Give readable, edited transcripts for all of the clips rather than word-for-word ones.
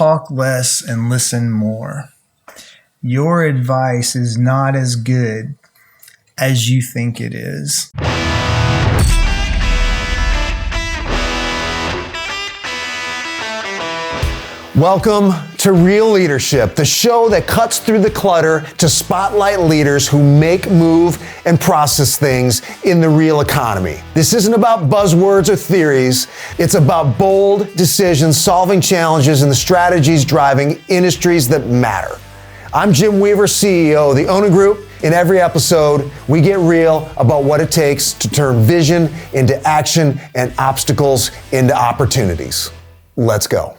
talk less and listen more. Your advice is not as good as you think it is. Welcome to Real Leadership, the show that cuts through the clutter to spotlight leaders who make, move, and process things in the real economy. This isn't about buzzwords or theories. It's about bold decisions, solving challenges, and the strategies driving industries that matter. I'm Jim Weaver, CEO of the Owner Group. In every episode, we get real about what it takes to turn vision into action and obstacles into opportunities. Let's go.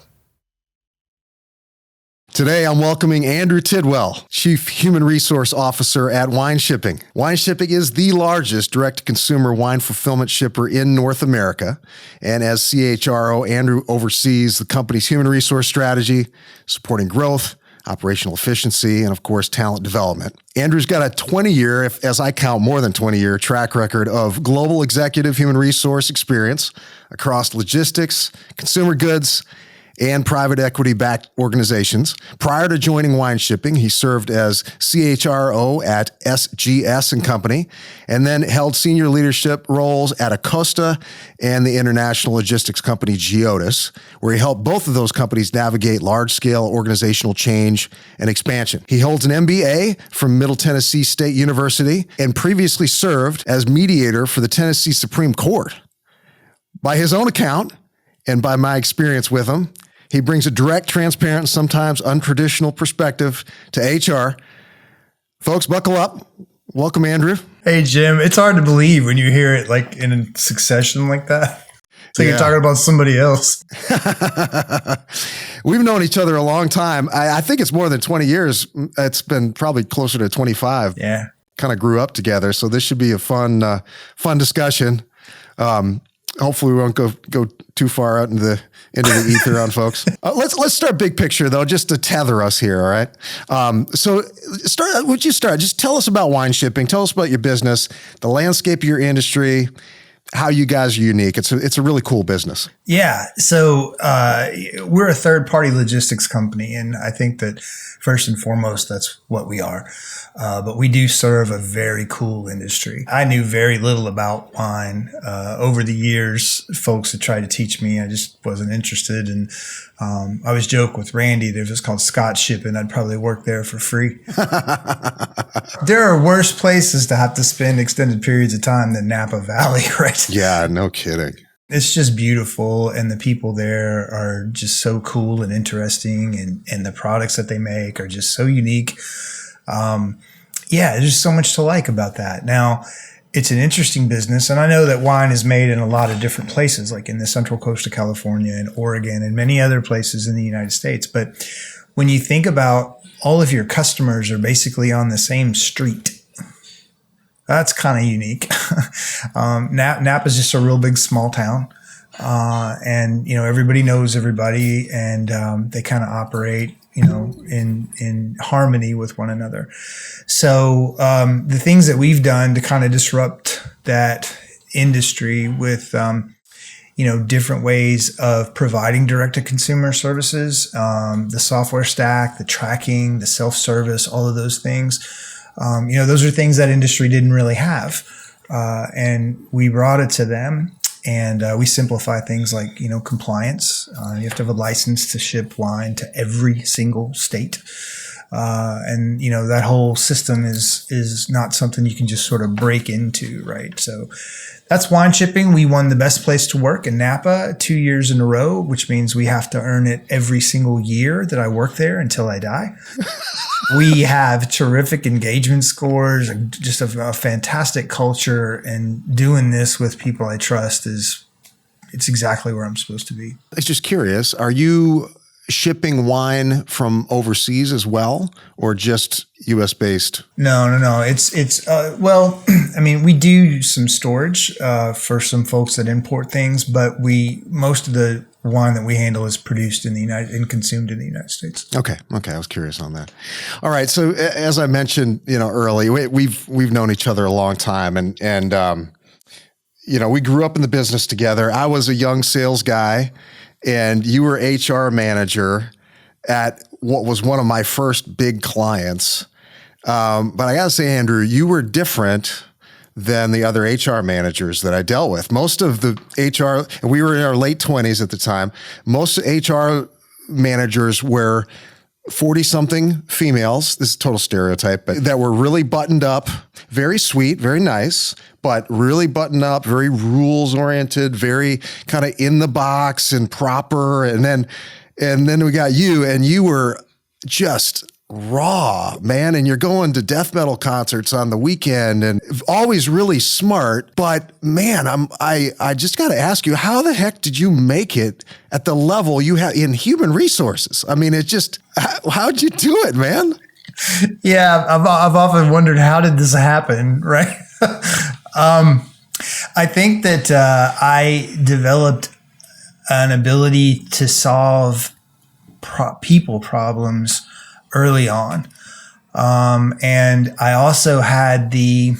Today, I'm welcoming Andrew Tidwell, Chief Human Resource Officer at Wineshipping. Wineshipping is the largest direct-to-consumer wine fulfillment shipper in North America. And as CHRO, Andrew oversees the company's human resource strategy, supporting growth, operational efficiency, and of course, talent development. Andrew's got a 20-year, as I count more than 20-year, track record of global executive human resource experience across logistics, consumer goods, and private equity-backed organizations. Prior to joining Wineshipping, he served as CHRO at SGS & Company, and then held senior leadership roles at Acosta and the international logistics company Geodis, where he helped both of those companies navigate large-scale organizational change and expansion. He holds an MBA from Middle Tennessee State University and previously served as mediator for the Tennessee Supreme Court. By his own account, and by my experience with him, he brings a direct, transparent, and sometimes untraditional perspective to HR. Folks, buckle up. Welcome, Andrew. Hey, Jim. It's hard to believe when you hear it like in a succession like that. It's like you're talking about somebody else. We've known each other a long time. I think it's more than 20 years. It's been probably closer to 25. Yeah. Kind of grew up together. So this should be a fun discussion. Hopefully we won't go too far out into the ether on folks. Let's start big picture though, just to tether us here. All right. So would you start? Just tell us about Wineshipping. Tell us about your business, the landscape of your industry, how you guys are unique. It's a really cool business. Yeah. So we're a third-party logistics company, and I think that first and foremost, that's what we are. But we do serve a very cool industry. I knew very little about wine. Over the years, folks had tried to teach me. I just wasn't interested. And I always joke with Randy, there's this called Scotch Shipping. I'd probably work there for free. There are worse places to have to spend extended periods of time than Napa Valley, right? Yeah, no kidding. It's just beautiful, and the people there are just so cool and interesting, and the products that they make are just so unique. There's just so much to like about that. Now, it's an interesting business, and I know that wine is made in a lot of different places, like in the Central Coast of California and Oregon and many other places in the United States. But when you think about all of your customers are basically on the same street, that's kind of unique. Napa is just a real big small town. And everybody knows everybody, and they kind of operate, in harmony with one another. So the things that we've done to kind of disrupt that industry with, different ways of providing direct-to-consumer services, the software stack, the tracking, the self-service, all of those things. Those are things that industry didn't really have. And we brought it to them, and we simplify things like, compliance. You have to have a license to ship wine to every single state. And that whole system is not something you can just sort of break into, right? So that's Wineshipping. We won the best place to work in Napa 2 years in a row, which means we have to earn it every single year that I work there until I die. We have terrific engagement scores, just a fantastic culture, and doing this with people I trust it's exactly where I'm supposed to be. I was just curious, are you shipping wine from overseas as well, or just U.S. based? No. It's well, I mean, we do some storage for some folks that import things, but most of the wine that we handle is produced in the and consumed in the United States. Okay. I was curious on that. All right. So as I mentioned, early, we've known each other a long time, and we grew up in the business together. I was a young sales guy, and you were HR manager. at what was one of my first big clients. But I got to say, Andrew, you were different than the other HR managers that I dealt with. Most of the HR, and we were in our late 20s at the time, most HR managers were 40-something females, this is a total stereotype, but that were really buttoned up, very sweet, very nice, but really buttoned up, very rules-oriented, very kind of in the box and proper. And then we got you, and you were just raw, man, and you're going to death metal concerts on the weekend and always really smart. But man, I just got to ask you, how the heck did you make it at the level you have in human resources? I mean, how'd you do it, man? Yeah, I've often wondered, how did this happen, right? I think that I developed an ability to solve people problems early on. And I also had the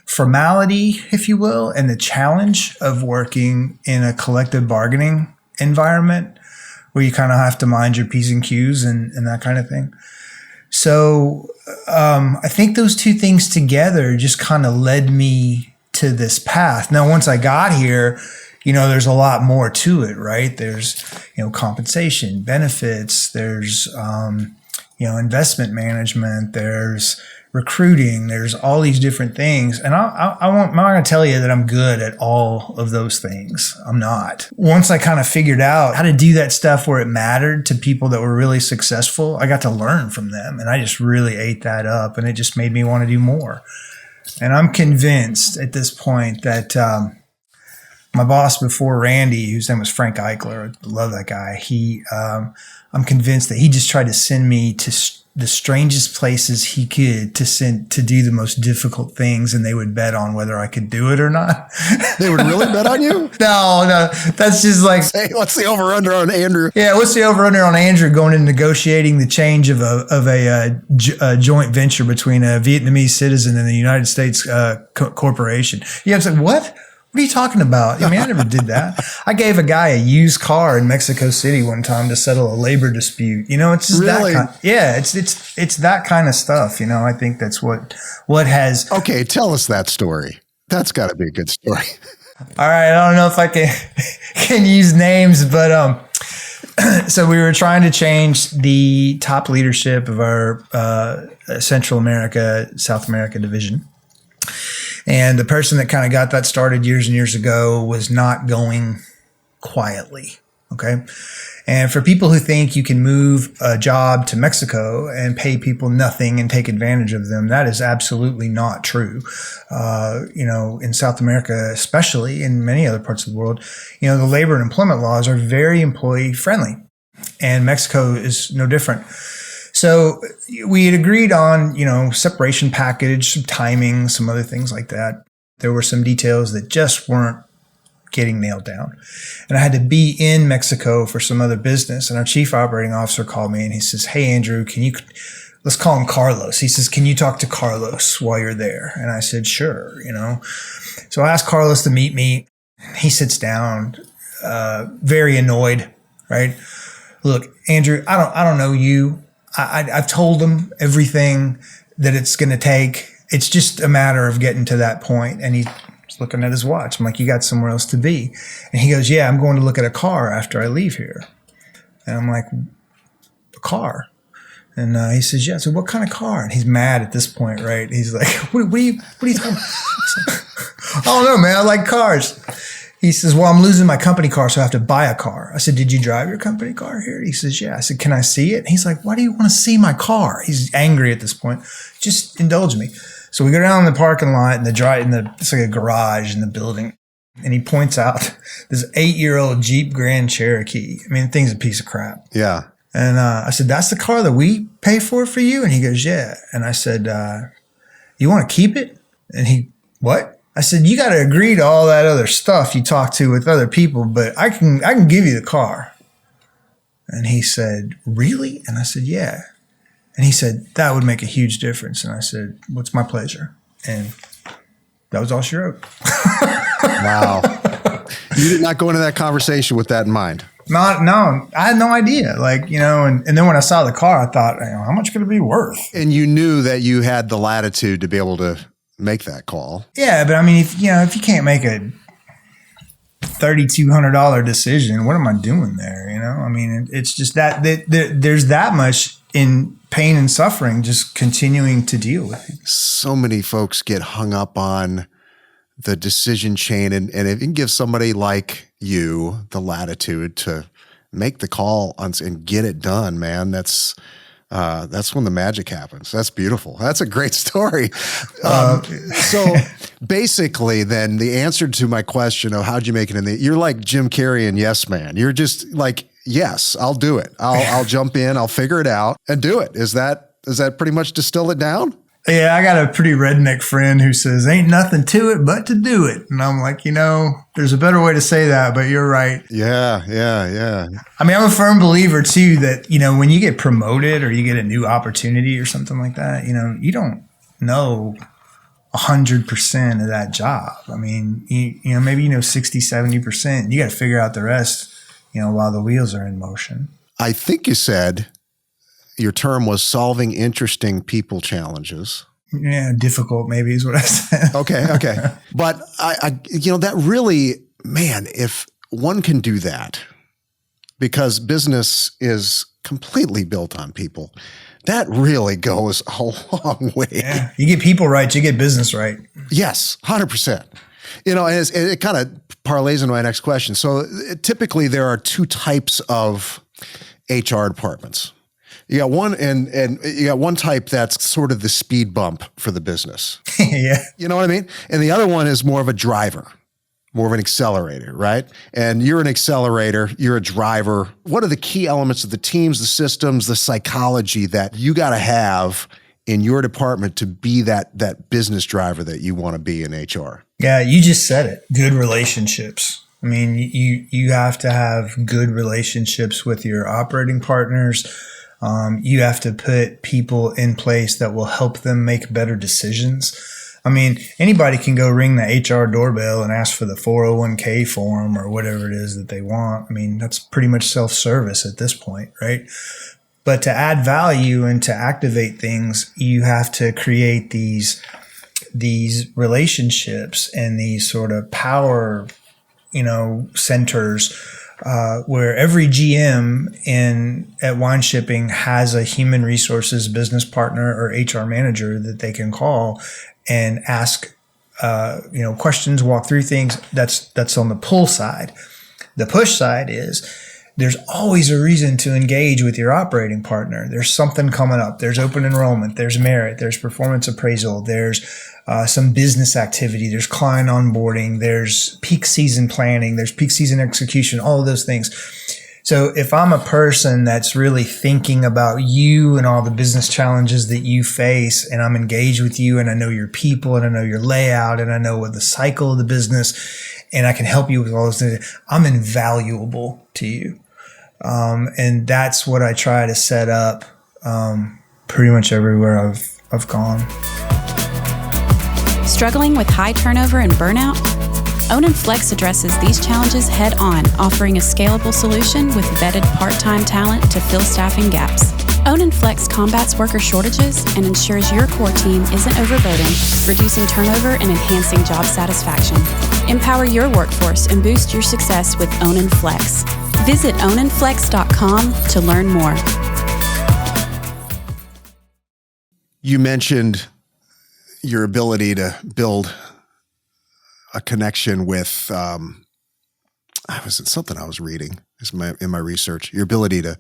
formality, if you will, and the challenge of working in a collective bargaining environment where you kind of have to mind your P's and Q's and that kind of thing. So I think those two things together just kind of led me to this path. Now, once I got here, there's a lot more to it, right? There's, compensation, benefits, there's, investment management, there's recruiting, there's all these different things. And I'm not going to tell you that I'm good at all of those things. I'm not. Once I kind of figured out how to do that stuff where it mattered to people that were really successful, I got to learn from them. And I just really ate that up, and it just made me want to do more. And I'm convinced at this point that my boss before Randy, whose name was Frank Eichler, I love that guy. I'm convinced that he just tried to send me to the strangest places he could to do the most difficult things, and they would bet on whether I could do it or not. They would really bet on you? No, that's just like, hey, what's the over under on Andrew? Yeah, what's the over under on Andrew going and negotiating the change of a joint venture between a Vietnamese citizen and the United States corporation? Yeah, it's like, what? What are you talking about? I mean, I never did that. I gave a guy a used car in Mexico City one time to settle a labor dispute. It's just really? that kind. Yeah, it's that kind of stuff. I think that's what has. Okay, tell us that story. That's got to be a good story. All right, I don't know if I can use names, but so we were trying to change the top leadership of our Central America, South America division. And the person that kind of got that started years and years ago was not going quietly. Okay. And for people who think you can move a job to Mexico and pay people nothing and take advantage of them, that is absolutely not true. In South America, especially in many other parts of the world, the labor and employment laws are very employee friendly, and Mexico is no different. So we had agreed on, separation package, some timing, some other things like that. There were some details that just weren't getting nailed down. And I had to be in Mexico for some other business. And our chief operating officer called me and he says, hey, Andrew, let's call him Carlos. He says, can you talk to Carlos while you're there? And I said, sure, So I asked Carlos to meet me. He sits down, very annoyed, right? Look, Andrew, I don't know you. I've told him everything that it's going to take. It's just a matter of getting to that point. And he's looking at his watch. I'm like, you got somewhere else to be. And he goes, yeah, I'm going to look at a car after I leave here. And I'm like, a car? And he says, yeah. So what kind of car? And he's mad at this point, right? He's like, what are you talking about? I don't know, man. I like cars. He says, well, I'm losing my company car, so I have to buy a car. I said, did you drive your company car here? He says, yeah. I said, can I see it? And he's like, why do you want to see my car? He's angry at this point. Just indulge me. So we go down in the parking lot it's like a garage in the building. And he points out this 8-year-old Jeep Grand Cherokee. I mean, the thing's a piece of crap. Yeah. And I said, that's the car that we pay for you? And he goes, yeah. And I said, you want to keep it? And he, what? I said, you got to agree to all that other stuff you talk to with other people, but I can give you the car. And he said, really? And I said, yeah. And he said, that would make a huge difference. And I said, what's my pleasure? And that was all she wrote. Wow. You did not go into that conversation with that in mind. No, I had no idea. Like, and then when I saw the car, I thought, how much could it be worth? And you knew that you had the latitude to be able to make that call. Yeah, but I mean, if you can't make a $3,200 decision, what am I doing there? I mean, it's just that there's that much in pain and suffering just continuing to deal with it. So many folks get hung up on the decision chain, and if you can give somebody like you the latitude to make the call and get it done, man, that's when the magic happens. That's beautiful. That's a great story. So basically then the answer to my question of how'd you make it you're like Jim Carrey and Yes Man. You're just like, yes, I'll do it. I'll jump in, I'll figure it out and do it. Is that pretty much distill it down? Yeah, I got a pretty redneck friend who says, ain't nothing to it but to do it. And I'm like, there's a better way to say that, but you're right. Yeah. I mean, I'm a firm believer too that, when you get promoted or you get a new opportunity or something like that, you don't know 100% of that job. I mean, maybe 60, 70%. You got to figure out the rest, while the wheels are in motion. I think you said your term was solving interesting people challenges. Yeah, difficult maybe is what I said. Okay. But I that really, man, if one can do that, because business is completely built on people, that really goes a long way. Yeah, you get people right, you get business right. Yes, 100%. And it kind of parlays into my next question. So typically there are two types of HR departments. You got one, and you got one type that's sort of the speed bump for the business. Yeah. You know what I mean? And the other one is more of a driver, more of an accelerator, right? And you're an accelerator, you're a driver. What are the key elements of the teams, the systems, the psychology that you got to have in your department to be that business driver that you want to be in HR? Yeah, you just said it. Good relationships. I mean, you have to have good relationships with your operating partners. You have to put people in place that will help them make better decisions. I mean, anybody can go ring the HR doorbell and ask for the 401k form or whatever it is that they want. I mean, that's pretty much self-service at this point, right? But to add value and to activate things, you have to create these relationships and these sort of power, centers where every GM at Wineshipping has a human resources business partner or HR manager that they can call and ask, questions, walk through things. That's on the pull side. The push side is there's always a reason to engage with your operating partner. There's something coming up. There's open enrollment. There's merit. There's performance appraisal. There's some business activity. There's client onboarding. There's peak season planning. There's peak season execution, all of those things. So if I'm a person that's really thinking about you and all the business challenges that you face, and I'm engaged with you and I know your people and I know your layout and I know what the cycle of the business, and I can help you with all those things, I'm invaluable to you. And that's what I try to set up pretty much everywhere I've gone. Struggling with high turnover and burnout? Own and Flex addresses these challenges head on, offering a scalable solution with vetted part-time talent to fill staffing gaps. Own and Flex combats worker shortages and ensures your core team isn't overburdened, reducing turnover and enhancing job satisfaction. Empower your workforce and boost your success with Own and Flex. Visit ownandflex.com to learn more. You mentioned your ability to build a connection with, something I was reading in my research, your ability to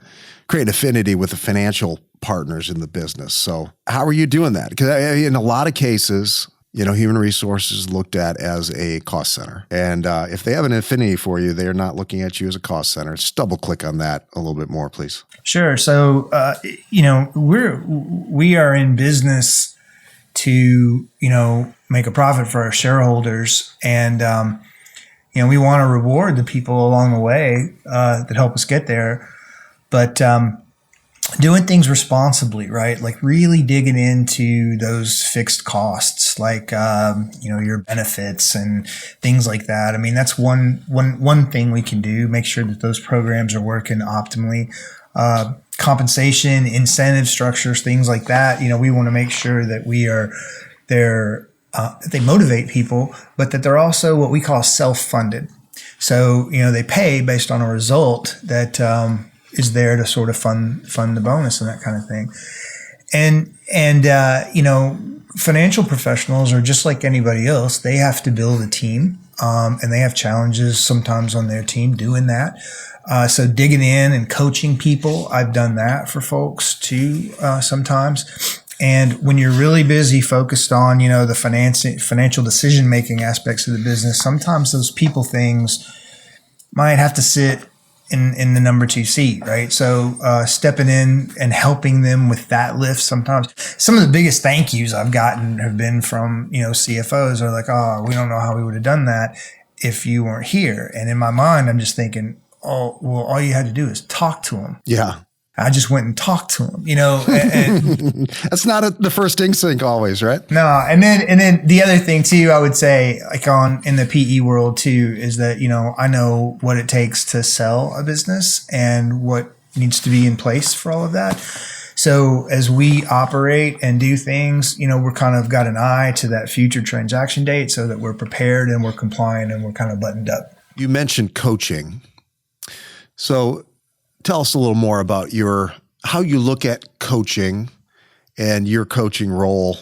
create an affinity with the financial partners in the business. So how are you doing that? Because in a lot of cases, human resources is looked at as a cost center. And if they have an affinity for you, they're not looking at you as a cost center. Just double click on that a little bit more, please. Sure. So, we are in business to, make a profit for our shareholders. And, we want to reward the people along the way that help us get there. But doing things responsibly, right? Like really digging into those fixed costs, like, your benefits and things like that. I mean, that's one thing we can do, make sure that those programs are working optimally. Compensation, incentive structures, things like that. We want to make sure that that they motivate people, but that they're also what we call self-funded. So, they pay based on a result that, is there to sort of fund the bonus and that kind of thing. And financial professionals are just like anybody else. They have to build a team, and they have challenges sometimes on their team doing that. So digging in and coaching people, I've done that for folks too, sometimes. And when you're really busy focused on, the financial decision-making aspects of the business, sometimes those people things might have to sit in the number 2 seat, right? So stepping in and helping them with that lift sometimes. Some of the biggest thank yous I've gotten have been from, CFOs are like, oh, we don't know how we would have done that if you weren't here. And in my mind, I'm just thinking, oh, well, all you had to do is talk to them. Yeah. I just went and talked to him, and that's not the first instinct always, right? No. And then the other thing too, I would say like in the PE world too, is that, I know what it takes to sell a business and what needs to be in place for all of that. So as we operate and do things, we're kind of got an eye to that future transaction date so that we're prepared and we're compliant and we're kind of buttoned up. You mentioned coaching. So tell us a little more about how you look at coaching and your coaching role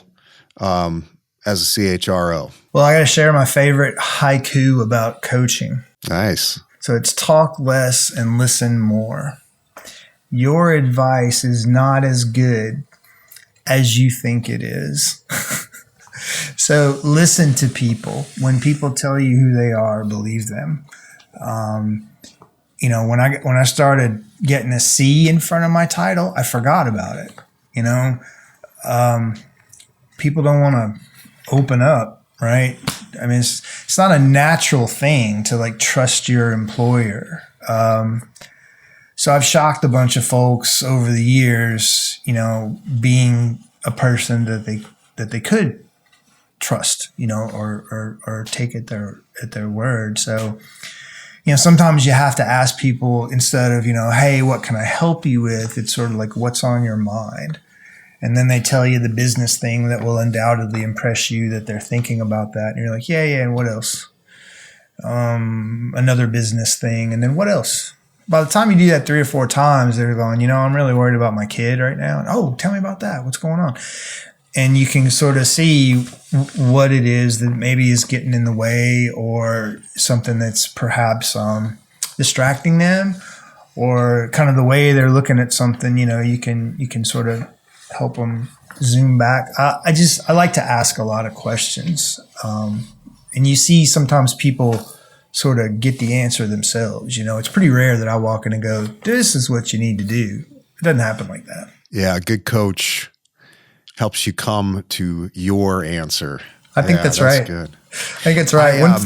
as a CHRO. Well, I got to share my favorite haiku about coaching. Nice. So it's talk less and listen more. Your advice is not as good as you think it is. So listen to people. When people tell you who they are, believe them. When I started getting a C in front of my title, I forgot about it. People don't want to open up, right? I mean, it's not a natural thing to like trust your employer. So I've shocked a bunch of folks over the years, being a person that they could trust, or take at their word. So, sometimes you have to ask people instead of, hey, what can I help you with? It's sort of like, what's on your mind? And then they tell you the business thing that will undoubtedly impress you that they're thinking about that. And you're like, yeah. And what else? Another business thing. And then what else? By the time you do that 3 or 4 times, they're going, I'm really worried about my kid right now. And, oh, tell me about that. What's going on? And you can sort of see what it is that maybe is getting in the way, or something that's perhaps distracting them, or kind of the way they're looking at something. You can sort of help them zoom back. I like to ask a lot of questions, and you see sometimes people sort of get the answer themselves. It's pretty rare that I walk in and go, "This is what you need to do." It doesn't happen like that. Yeah, a good coach helps you come to your answer. I think that's right. Good. I think it's right.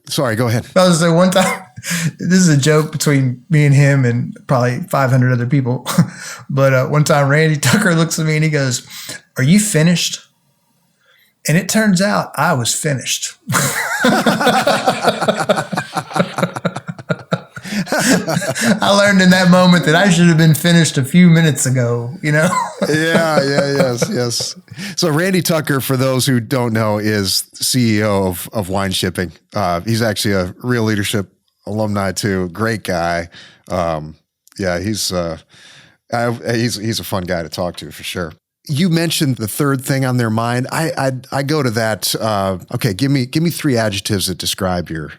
Sorry, go ahead. I was like, one time, this is a joke between me and him and probably 500 other people. But one time Randy Tucker looks at me and he goes, "Are you finished?" And it turns out I was finished. I learned in that moment that I should have been finished a few minutes ago, Yes. So Randy Tucker, for those who don't know, is CEO of Wineshipping. He's actually a real leadership alumni too. Great guy. He's a fun guy to talk to for sure. You mentioned the third thing on their mind. I go to that. Okay, give me 3 adjectives that describe your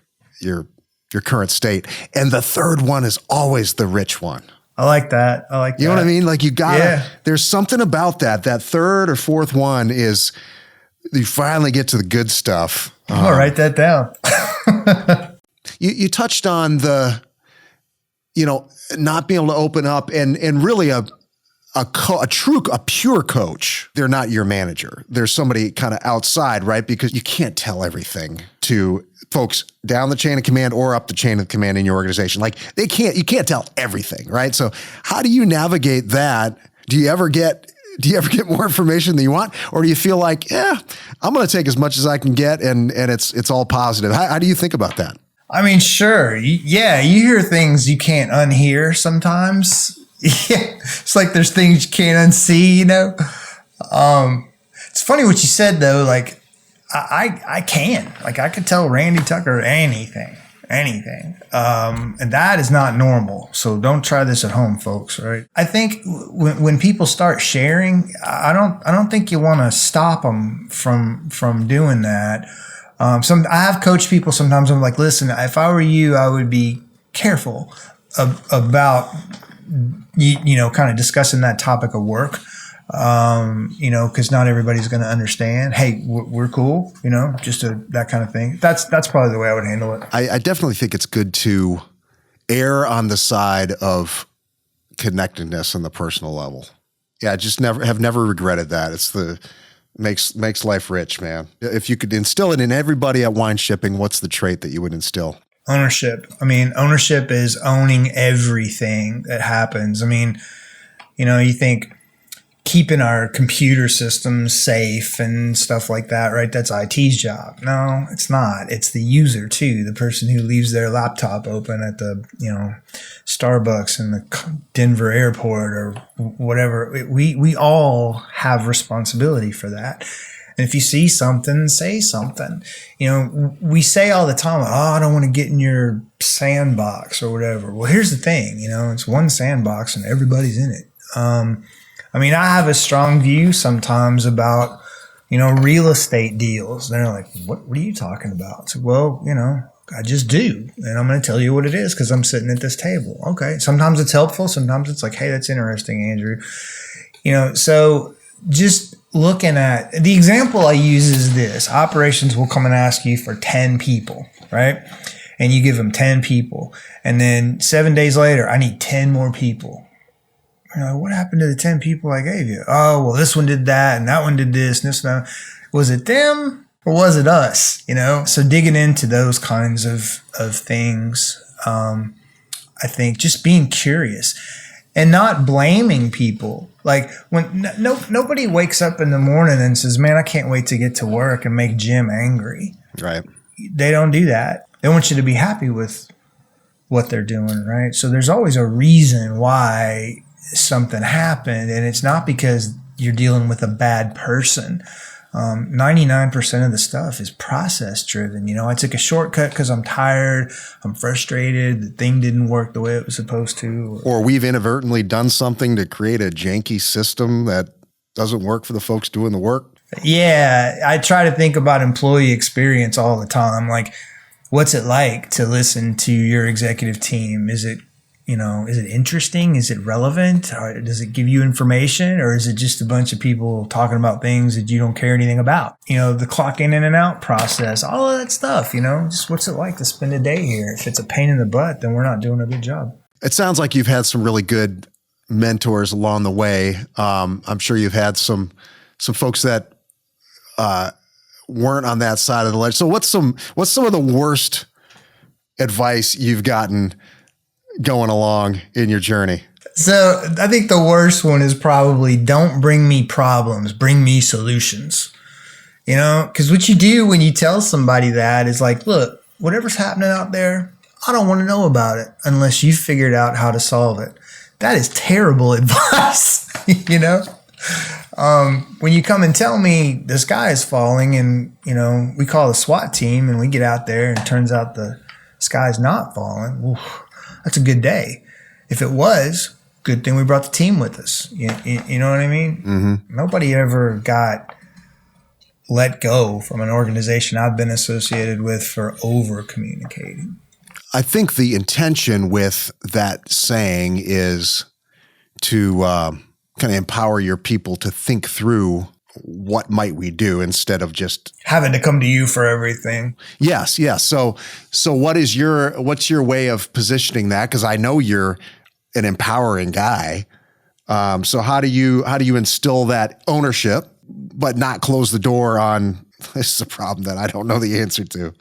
current state. And the third one is always the rich one. I like that. You know what I mean? Like there's something about that third or fourth one is you finally get to the good stuff. I'm going to write that down. You touched on the, not being able to open up and really a pure coach, they're not your manager. There's somebody kind of outside, right? Because you can't tell everything to folks down the chain of command or up the chain of command in your organization. Like you can't tell everything, right? So how do you navigate that? Do you ever get more information than you want? Or do you feel like, I'm going to take as much as I can get and it's all positive? How do you think about that? I mean, sure. Yeah, you hear things you can't unhear sometimes. Yeah, it's like there's things you can't unsee, you know? It's funny what you said, though. Like, I can. Like, I could tell Randy Tucker anything. And that is not normal. So don't try this at home, folks, right? I think when people start sharing, I don't think you want to stop them from doing that. I have coached people sometimes. I'm like, listen, if I were you, I would be careful about kind of discussing that topic of work, because not everybody's going to understand. Hey, we're cool, just that kind of thing. That's probably the way I would handle it. I definitely think it's good to err on the side of connectedness on the personal level. Yeah, I just have never regretted that. Makes life rich, man. If you could instill it in everybody at Wineshipping, what's the trait that you would instill? Ownership. I mean, ownership is owning everything that happens. I mean, you think keeping our computer systems safe and stuff like that, right? That's IT's job. No, it's not. It's the user too, the person who leaves their laptop open at the, Starbucks in the Denver airport or whatever. We all have responsibility for that. And if you see something, say something. We say all the time, I don't want to get in your sandbox or whatever. Well, here's the thing, it's one sandbox and everybody's in it. I have a strong view sometimes about, real estate deals. They're like, what are you talking about? So, well, I just do. And I'm going to tell you what it is because I'm sitting at this table. Okay. Sometimes it's helpful. Sometimes it's like, hey, that's interesting, Andrew. So just looking at the example I use is this. Operations will come and ask you for 10 people, right? And you give them 10 people. And then 7 days later, I need 10 more people. What happened to the 10 people I gave you? Oh, well, this one did that and that one did this and this and that. Was it them or was it us? So digging into those kinds of things, I think just being curious and not blaming people. Like when nobody wakes up in the morning and says, man, I can't wait to get to work and make Jim angry. Right. They don't do that. They want you to be happy with what they're doing, right? So there's always a reason why something happened, and it's not because you're dealing with a bad person. 99% of the stuff is process driven. I took a shortcut because I'm tired, I'm frustrated, the thing didn't work the way it was supposed to. Or we've inadvertently done something to create a janky system that doesn't work for the folks doing the work. Yeah, I try to think about employee experience all the time. Like, what's it like to listen to your executive team? Is it interesting? Is it relevant? Or does it give you information? Or is it just a bunch of people talking about things that you don't care anything about? The clock in and out process, all of that stuff, just what's it like to spend a day here? If it's a pain in the butt, then we're not doing a good job. It sounds like you've had some really good mentors along the way. I'm sure you've had some folks that weren't on that side of the ledge. So what's some of the worst advice you've gotten going along in your journey? So I think the worst one is probably don't bring me problems, bring me solutions. Because what you do when you tell somebody that is like, look, whatever's happening out there, I don't want to know about it unless you figured out how to solve it. That is terrible advice, when you come and tell me the sky is falling and, we call the SWAT team and we get out there and it turns out the sky's not falling. Oof. That's a good day. If it was, good thing we brought the team with us. You know what I mean? Mm-hmm. Nobody ever got let go from an organization I've been associated with for over communicating. I think the intention with that saying is to kind of empower your people to think through what might we do instead of just having to come to you for everything. Yes. So what's your way of positioning that? Because I know you're an empowering guy. So how do you instill that ownership, but not close the door on this is a problem that I don't know the answer to?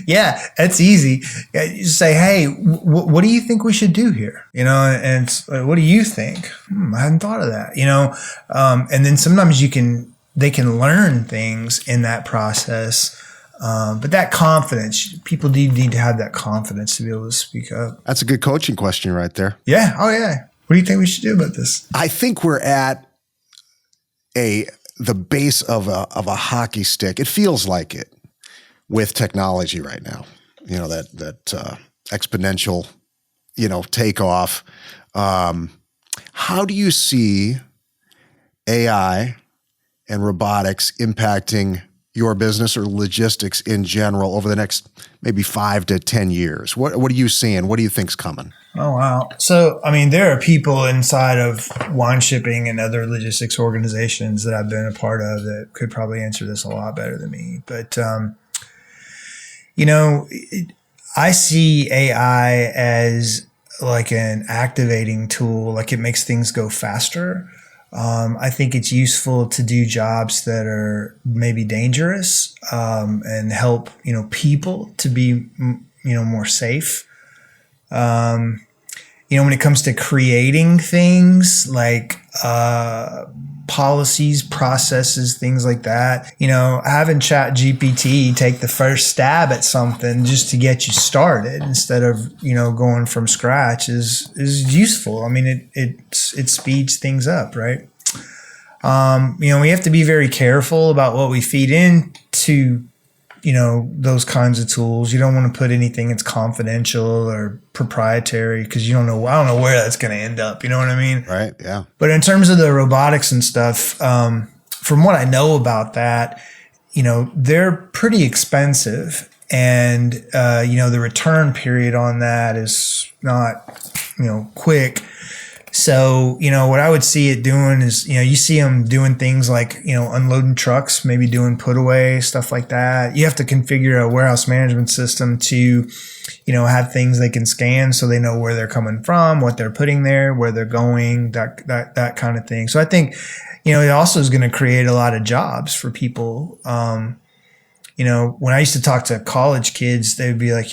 Yeah, that's easy. You say, hey, what do you think we should do here? And it's like, what do you think? I hadn't thought of that, and then sometimes they can learn things in that process. But that confidence, people need to have that confidence to be able to speak up. That's a good coaching question right there. Yeah. Oh yeah. What do you think we should do about this? I think we're at the base of a hockey stick. It feels like it with technology right now. That exponential, takeoff. How do you see AI and robotics impacting your business or logistics in general over the next maybe 5 to 10 years? What are you seeing? What do you think's coming? Oh, wow. So, there are people inside of Wineshipping and other logistics organizations that I've been a part of that could probably answer this a lot better than me. But, I see AI as like an activating tool, like it makes things go faster. I think it's useful to do jobs that are maybe dangerous and help, people to be, more safe. When it comes to creating things like policies, processes, things like that, having ChatGPT take the first stab at something just to get you started instead of, going from scratch is useful. It speeds things up, right? We have to be very careful about what we feed into, those kinds of tools. You don't want to put anything that's confidential or proprietary because I don't know where that's going to end up. You know what I mean? Right. Yeah. But in terms of the robotics and stuff, from what I know about that, they're pretty expensive and, the return period on that is not, quick. So, what I would see it doing is, you see them doing things like, unloading trucks, maybe doing put away, stuff like that. You have to configure a warehouse management system to, have things they can scan so they know where they're coming from, what they're putting there, where they're going, that kind of thing. So I think, it also is going to create a lot of jobs for people. When I used to talk to college kids, they'd be like,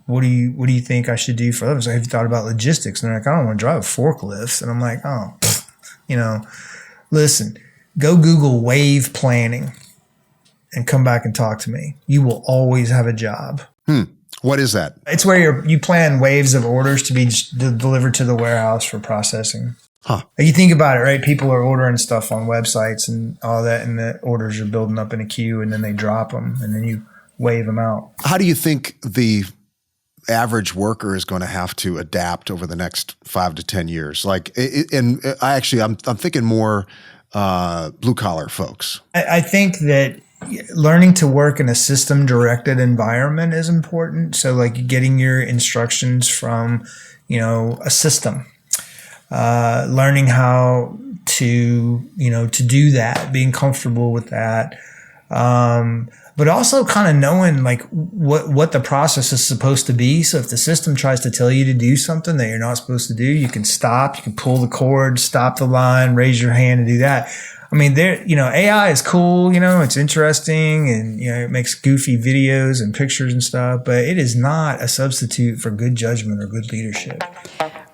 what do you think I should do for others? Have you thought about logistics? And they're like, I don't want to drive forklifts. And I'm like, listen, go Google wave planning and come back and talk to me. You will always have a job. What is that? It's where you plan waves of orders to be delivered to the warehouse for processing. Huh. You think about it, right? People are ordering stuff on websites and all that, and the orders are building up in a queue, and then they drop them, and then you wave them out. How do you think the average worker is going to have to adapt over the next 5 to 10 years? I'm thinking more blue collar folks. I think that learning to work in a system directed environment is important. So like getting your instructions from, a system. Learning how to do that, being comfortable with that. But also kind of knowing like what the process is supposed to be. So if the system tries to tell you to do something that you're not supposed to do, you can stop, you can pull the cord, stop the line, raise your hand and do that. AI is cool, it's interesting and, it makes goofy videos and pictures and stuff, but it is not a substitute for good judgment or good leadership.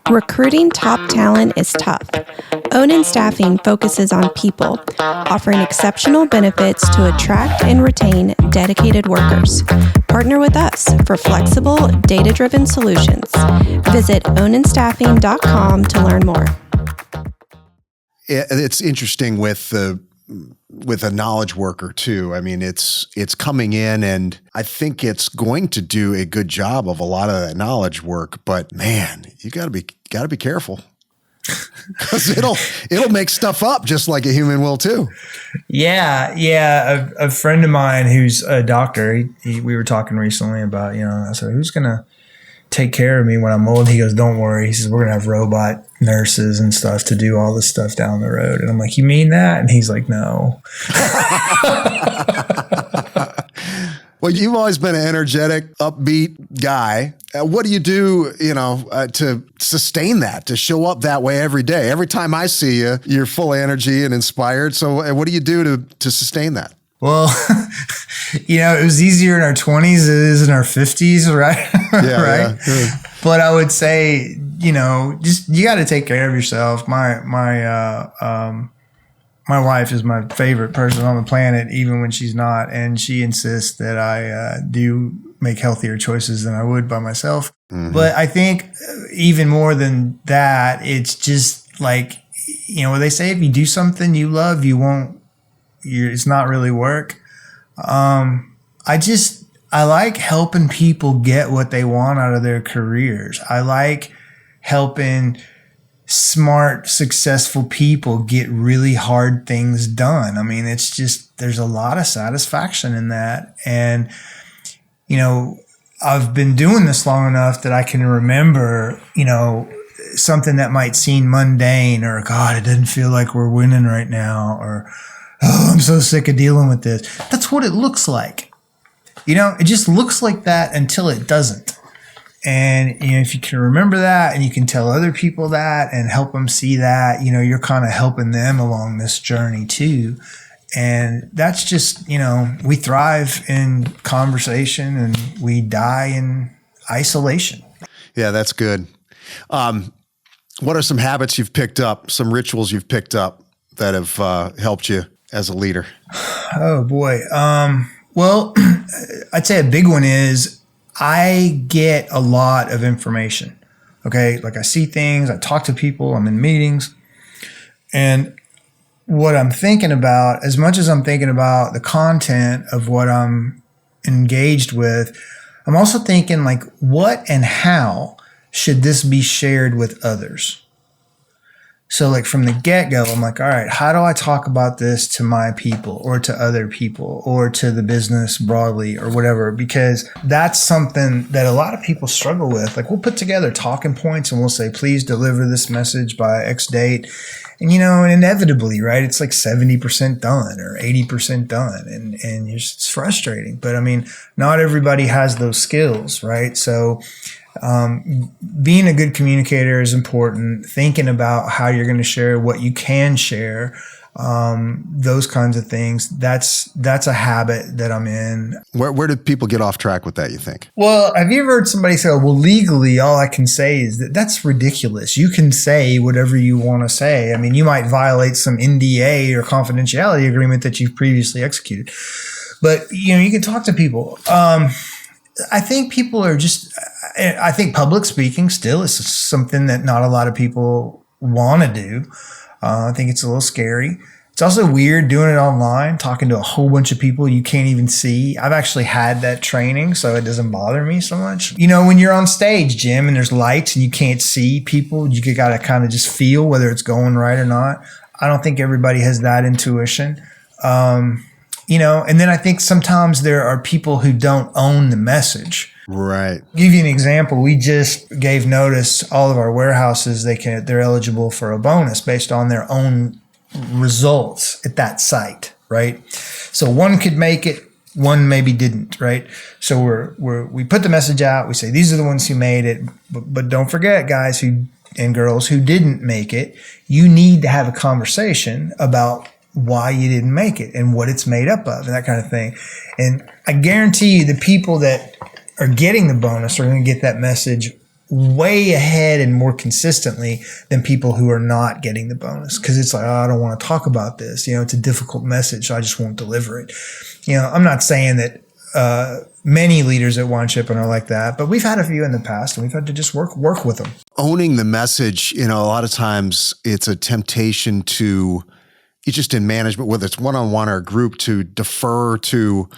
Recruiting top talent is tough. Onan Staffing focuses on people, offering exceptional benefits to attract and retain dedicated workers. Partner with us for flexible, data-driven solutions. Visit onanstaffing.com to learn more. It's interesting with a knowledge worker too. It's coming in, and I think it's going to do a good job of a lot of that knowledge work. But man, you gotta be careful because it'll make stuff up just like a human will too. Yeah. A friend of mine who's a doctor, we were talking recently about, I said, who's gonna take care of me when I'm old? He goes, don't worry. He says, we're gonna have robot nurses and stuff to do all this stuff down the road. And I'm like, you mean that? And he's like, no. Well, you've always been an energetic, upbeat guy. What do you do, to sustain that, to show up that way every day? Every time I see you, you're full of energy and inspired. So what do you do to sustain that? Well, it was easier in our 20s as it is in our 50s, right? Yeah, right. Yeah. But I would say, just you got to take care of yourself. My wife is my favorite person on the planet, even when she's not, and she insists that I do make healthier choices than I would by myself. Mm-hmm. But I think even more than that, it's just like, what they say, if you do something you love, it's not really work. I like helping people get what they want out of their careers. I like helping smart, successful people get really hard things done. I mean, it's just, there's a lot of satisfaction in that. And, I've been doing this long enough that I can remember, something that might seem mundane, or God, it doesn't feel like we're winning right now, or, oh, I'm so sick of dealing with this. That's what it looks like. It just looks like that until it doesn't. And if you can remember that and you can tell other people that and help them see that, you're kind of helping them along this journey too. And that's just, we thrive in conversation and we die in isolation. Yeah, that's good. What are some habits you've picked up, some rituals you've picked up that have helped you as a leader? Oh boy. Well, I'd say a big one is I get a lot of information. Okay. Like I see things, I talk to people, I'm in meetings, and what I'm thinking about, as much as I'm thinking about the content of what I'm engaged with, I'm also thinking like, what and how should this be shared with others? So like from the get-go, I'm like, all right, how do I talk about this to my people or to other people or to the business broadly or whatever? Because that's something that a lot of people struggle with. Like we'll put together talking points and we'll say, please deliver this message by X date. And, inevitably, right, it's like 70% done or 80% done. And it's frustrating. But I mean, not everybody has those skills, right? So being a good communicator is important. Thinking about how you're going to share what you can share, those kinds of things. That's a habit that I'm in. Where do people get off track with that, you think? Well, have you ever heard somebody say, well, legally, all I can say is that's ridiculous. You can say whatever you want to say. I mean, you might violate some NDA or confidentiality agreement that you've previously executed. But, you can talk to people. I think people are I think public speaking still is something that not a lot of people want to do. I think it's a little scary. It's also weird doing it online, talking to a whole bunch of people you can't even see. I've actually had that training, so it doesn't bother me so much. When you're on stage, Jim, and there's lights and you can't see people, you got to kind of just feel whether it's going right or not. I don't think everybody has that intuition. And then I think sometimes there are people who don't own the message. Right. I'll give you an example. We just gave notice, all of our warehouses, they're eligible for a bonus based on their own results at that site, right? So one could make it, one maybe didn't, right? So we put the message out. We say, these are the ones who made it, but don't forget, guys and girls who didn't make it, you need to have a conversation about why you didn't make it and what it's made up of and that kind of thing. And I guarantee you the people that are getting the bonus are going to get that message way ahead and more consistently than people who are not getting the bonus. Cause it's like, oh, I don't want to talk about this. It's a difficult message. So I just won't deliver it. I'm not saying that, many leaders at Wineshipping are like that, but we've had a few in the past and we've had to just work with them. Owning the message, a lot of times it's a temptation to, it's just in management, whether it's one-on-one or a group, to defer to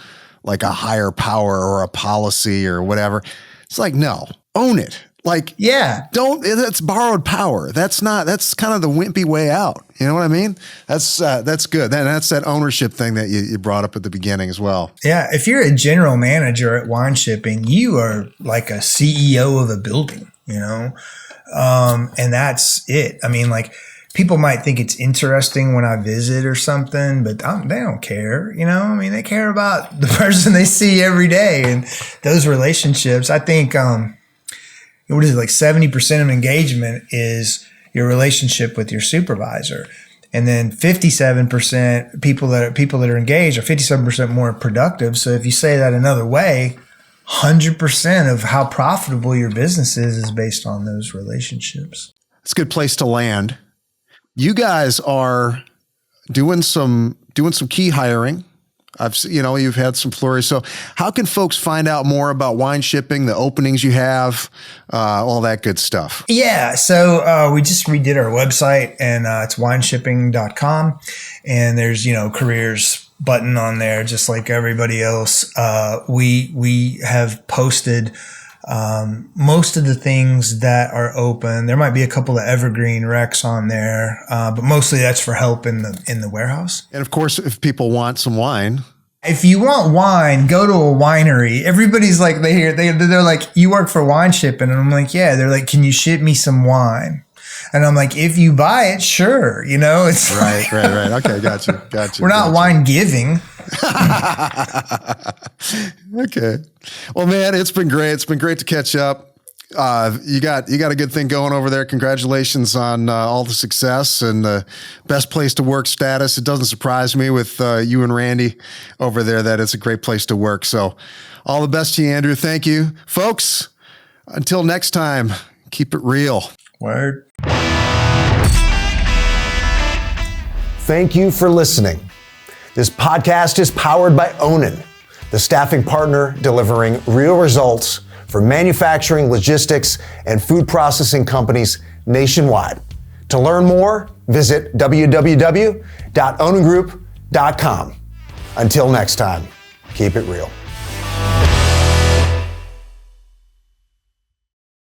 like a higher power or a policy or whatever. It's like, no, own it. Like, yeah, that's borrowed power. That's kind of the wimpy way out. You know what I mean? That's good. And that's that ownership thing that you brought up at the beginning as well. Yeah. If you're a general manager at Wineshipping, you are like a CEO of a building, and that's it. I mean, like, people might think it's interesting when I visit or something, but they don't care. I mean, they care about the person they see every day and those relationships. I think, what is it, like 70% of engagement is your relationship with your supervisor. And then 57% people that are engaged are 57% more productive. So if you say that another way, 100% of how profitable your business is based on those relationships. It's a good place to land. You guys are doing some key hiring. You've had some flurries. So how can folks find out more about Wineshipping, the openings you have, all that good stuff? Yeah. So we just redid our website, and it's wineshipping.com. And there's, careers button on there, just like everybody else. We have posted most of the things that are open. There might be a couple of evergreen recs on there, but mostly that's for help in the warehouse. And of course, if people want some wine, if you want wine, go to a winery. Everybody's like, they're like, you work for Wineshipping, and I'm like, yeah. They're like, can you ship me some wine? And I'm like, if you buy it, sure. It's right. Okay, got you. We're not wine giving. Okay. Well, man, it's been great. It's been great to catch up. You got a good thing going over there. Congratulations on all the success and the best place to work status. It doesn't surprise me with you and Randy over there that it's a great place to work. So all the best to you, Andrew. Thank you. Folks, until next time, keep it real. Word. Thank you for listening. This podcast is powered by Onin, the staffing partner delivering real results for manufacturing, logistics, and food processing companies nationwide. To learn more, visit www.oningroup.com. Until next time, keep it real.